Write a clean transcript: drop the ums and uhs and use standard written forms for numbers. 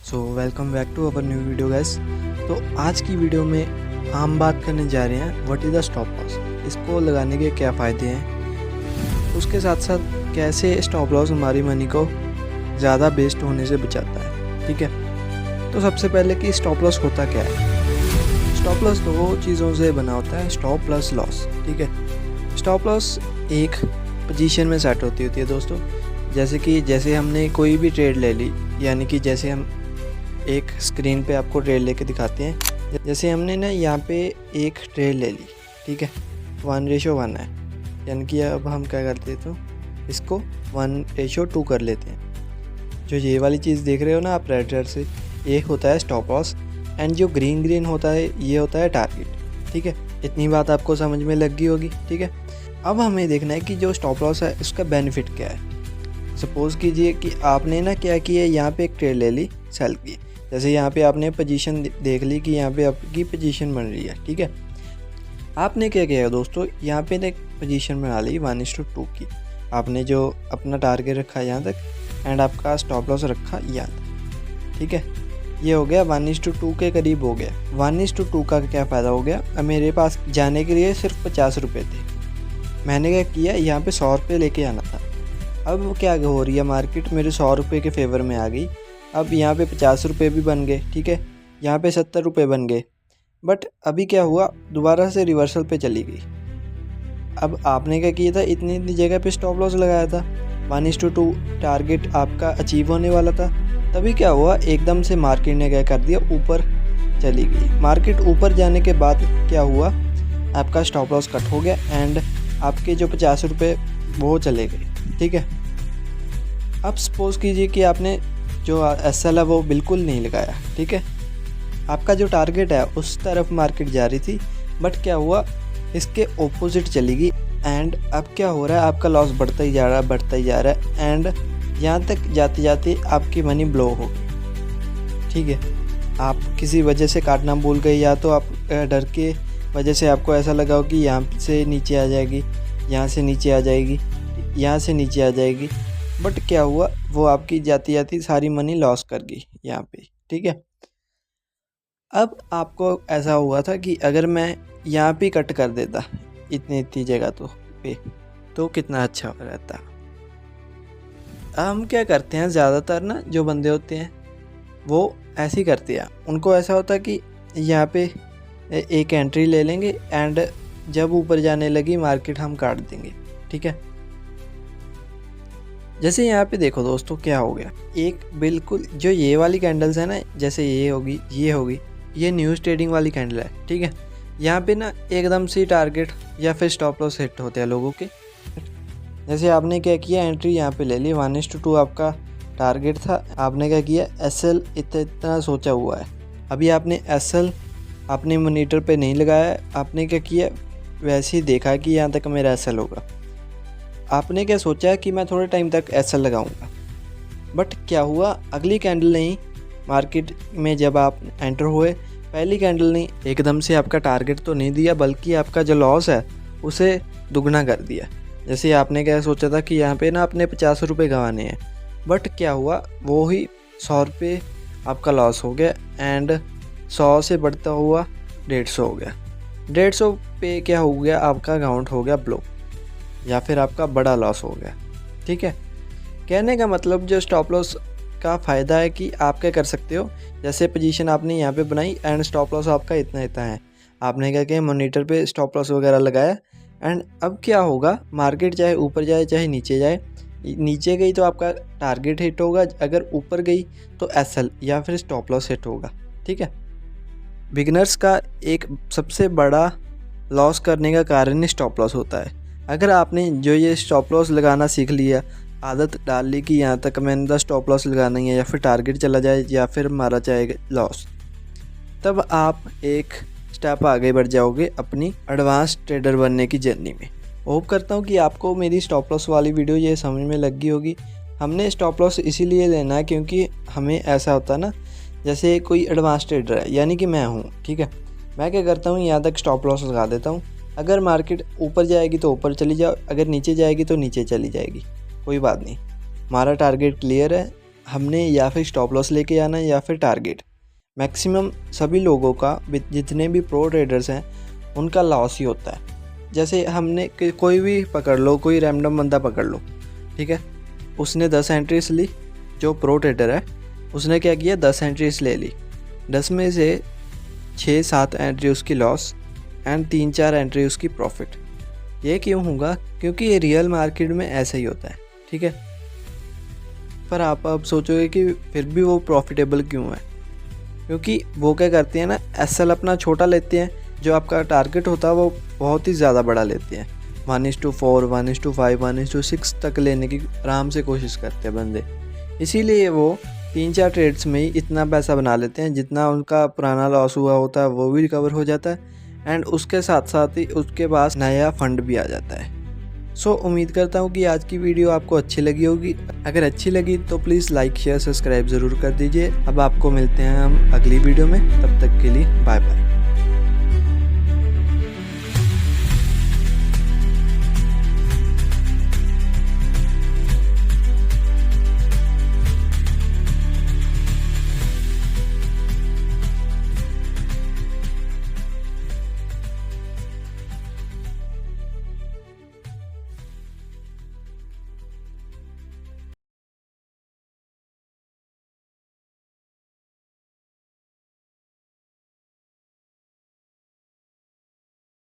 So welcome back to our new video guys. तो आज की वीडियो में हम बात करने जा रहे हैं what is the stop loss, इसको लगाने के क्या फ़ायदे हैं, उसके साथ साथ कैसे स्टॉप लॉस हमारी मनी को ज़्यादा वेस्ट होने से बचाता है। ठीक है, तो सबसे पहले कि स्टॉप लॉस होता क्या है। स्टॉप लॉस दो चीज़ों से बना होता है, स्टॉप प्लस लॉस। ठीक है, स्टॉप लॉस एक पोजीशन में सेट होती है दोस्तों। जैसे हमने कोई भी ट्रेड ले ली, यानी कि जैसे हम एक स्क्रीन पे आपको ट्रेड लेके दिखाते हैं। जैसे हमने ना यहाँ पे एक ट्रेड ले ली, ठीक है, 1:1 है, यानी कि अब हम क्या करते हैं तो इसको 1:2 कर लेते हैं। जो ये वाली चीज़ देख रहे हो ना आप रेड से, एक होता है स्टॉप लॉस एंड जो ग्रीन होता है ये होता है टारगेट। ठीक है, इतनी बात आपको समझ में लग गई होगी। ठीक है, अब हमें देखना है कि जो स्टॉप लॉस है उसका बेनिफिट क्या है। सपोज़ कीजिए कि आपने ना क्या किया, यहाँ पे एक ट्रेड ले ली, सेल की। जैसे यहाँ पे आपने पोजीशन देख ली कि यहाँ पे आपकी पोजीशन बन रही है। ठीक है, आपने क्या किया दोस्तों, यहाँ पे एक पोजीशन बना ली 1:2 की। आपने जो अपना टारगेट रखा यहाँ तक एंड आपका स्टॉप लॉस रखा यहाँ तक। ठीक है, ये हो गया 1:2 के करीब हो गया। 1:2 का क्या फ़ायदा हो गया, अब मेरे पास जाने के लिए सिर्फ 50 रुपये थे। मैंने क्या किया, यहाँ पे 100 रुपये लेके आना था। अब क्या हो रही है, मार्केट मेरे 100 रुपये के फेवर में आ गई। अब यहाँ पे 50 रुपये भी बन गए। ठीक है, यहाँ पे 70 रुपये बन गए। बट अभी क्या हुआ, दोबारा से रिवर्सल पे चली गई। अब आपने क्या किया था, इतनी जगह पे स्टॉप लॉस लगाया था, 1:2 टारगेट आपका अचीव होने वाला था। तभी क्या हुआ, एकदम से मार्केट ने क्या कर दिया, ऊपर चली गई। मार्केट ऊपर जाने के बाद क्या हुआ, आपका स्टॉप लॉस कट हो गया एंड आपके जो 50 रुपये वो चले गए। ठीक है, अब सपोज़ कीजिए कि आपने जो SL है वो बिल्कुल नहीं लगाया। ठीक है, आपका जो टारगेट है उस तरफ मार्केट जा रही थी, बट क्या हुआ, इसके ऑपोजिट चली गई एंड अब क्या हो रहा है, आपका लॉस बढ़ता ही जा रहा है एंड यहाँ तक जाते जाते आपकी मनी ब्लो हो गई। ठीक है, आप किसी वजह से काटना भूल गए, या तो आप डर के वजह से आपको ऐसा लगा हो कि यहाँ से नीचे आ जाएगी, यहाँ से नीचे आ जाएगी, यहाँ से नीचे आ जाएगी, बट क्या हुआ, वो आपकी जाती जाती सारी मनी लॉस कर गई यहाँ पे। ठीक है, अब आपको ऐसा हुआ था कि अगर मैं यहाँ पे कट कर देता इतनी जगह तो कितना अच्छा रहता। हम क्या करते हैं, ज़्यादातर ना जो बंदे होते हैं वो ऐसे ही करते हैं। उनको ऐसा होता है कि यहाँ पे एक एंट्री ले लेंगे एंड जब ऊपर जाने लगी मार्केट हम काट देंगे। ठीक है, जैसे यहाँ पे देखो दोस्तों क्या हो गया, एक बिल्कुल जो ये वाली कैंडल्स है ना, जैसे ये होगी, ये न्यूज़ ट्रेडिंग वाली कैंडल है। ठीक है, यहाँ पे ना एकदम से टारगेट या फिर स्टॉप लॉस हिट होते हैं लोगों के। जैसे आपने क्या किया, एंट्री यहाँ पे ले ली, 1:2 आपका टारगेट था। आपने क्या किया, SL इतना सोचा हुआ है। अभी आपने SL अपने मॉनिटर पे नहीं लगाया, आपने क्या किया, वैसे ही देखा कि यहाँ तक मेरा SL होगा। आपने क्या सोचा कि मैं थोड़े टाइम तक SL लगाऊंगा, बट क्या हुआ, अगली कैंडल नहीं, मार्केट में जब आप एंटर हुए, पहली कैंडल नहीं, एकदम से आपका टारगेट तो नहीं दिया, बल्कि आपका जो लॉस है उसे दुगना कर दिया। जैसे आपने क्या सोचा था कि यहाँ पे ना अपने 50 रुपये गंवाने हैं, बट क्या हुआ, वो ही 100 रुपये आपका लॉस हो गया एंड 100 से बढ़ता हुआ 150 हो गया। 150 पे क्या हो गया, आपका अकाउंट हो गया ब्लॉक, या फिर आपका बड़ा लॉस हो गया। ठीक है, कहने का मतलब जो स्टॉप लॉस का फ़ायदा है कि आप क्या कर सकते हो, जैसे पोजीशन आपने यहाँ पे बनाई एंड स्टॉप लॉस आपका इतना है, आपने क्या किया, मॉनिटर पे स्टॉप लॉस वगैरह लगाया एंड अब क्या होगा, मार्केट चाहे ऊपर जाए चाहे नीचे जाए, नीचे गई तो आपका टारगेट हिट होगा, अगर ऊपर गई तो SL या फिर स्टॉप लॉस हिट होगा। ठीक है, बिगनर्स का एक सबसे बड़ा लॉस करने का कारण स्टॉप लॉस होता है। अगर आपने जो ये स्टॉप लॉस लगाना सीख लिया, आदत डाल ली कि यहाँ तक मैंने तो स्टॉप लॉस लगाना ही है, या फिर टारगेट चला जाए या फिर मारा जाएगा लॉस, तब आप एक स्टेप आगे बढ़ जाओगे अपनी एडवांस ट्रेडर बनने की जर्नी में। होप करता हूँ कि आपको मेरी स्टॉप लॉस वाली वीडियो ये समझ में लग गई होगी। हमने स्टॉप लॉस इसीलिए लेना है क्योंकि हमें ऐसा होता है ना, जैसे कोई एडवांस ट्रेडर है, यानी कि मैं हूँ। ठीक है, मैं क्या करता हूँ, यहाँ तक स्टॉप लॉस लगा देता हूँ। अगर मार्केट ऊपर जाएगी तो ऊपर चली जाओ, अगर नीचे जाएगी तो नीचे चली जाएगी, कोई बात नहीं, हमारा टारगेट क्लियर है, हमने या फिर स्टॉप लॉस लेके आना है या फिर टारगेट। मैक्सिमम सभी लोगों का, जितने भी प्रो ट्रेडर्स हैं, उनका लॉस ही होता है। जैसे हमने कोई भी पकड़ लो, कोई रैंडम बंदा पकड़ लो, ठीक है, उसने 10 एंट्रीज ली। जो प्रो ट्रेडर है उसने क्या किया, 10 एंट्रीज ले ली, 10 में से 6-7 एंट्री उसकी लॉस एंड 3-4 एंट्री उसकी प्रॉफिट। ये क्यों होगा? क्योंकि ये रियल मार्केट में ऐसा ही होता है, ठीक है। पर आप अब सोचोगे कि फिर भी वो प्रॉफिटेबल क्यों है? क्योंकि वो क्या करते हैं ना, एसएल अपना छोटा लेते हैं, जो आपका टारगेट होता है वो बहुत ही ज़्यादा बड़ा लेते हैं। 1:4, 1:5, 1:6 तक लेने की आराम से कोशिश करते हैं बंदे। इसीलिए वो 3-4 ट्रेड्स में ही इतना पैसा बना लेते हैं, जितना उनका पुराना लॉस हुआ होता है वो भी रिकवर हो जाता है एंड उसके साथ साथ ही उसके पास नया फंड भी आ जाता है। सो उम्मीद करता हूँ कि आज की वीडियो आपको अच्छी लगी होगी। अगर अच्छी लगी तो प्लीज़ लाइक शेयर सब्सक्राइब ज़रूर कर दीजिए। अब आपको मिलते हैं हम अगली वीडियो में, तब तक के लिए बाय बाय।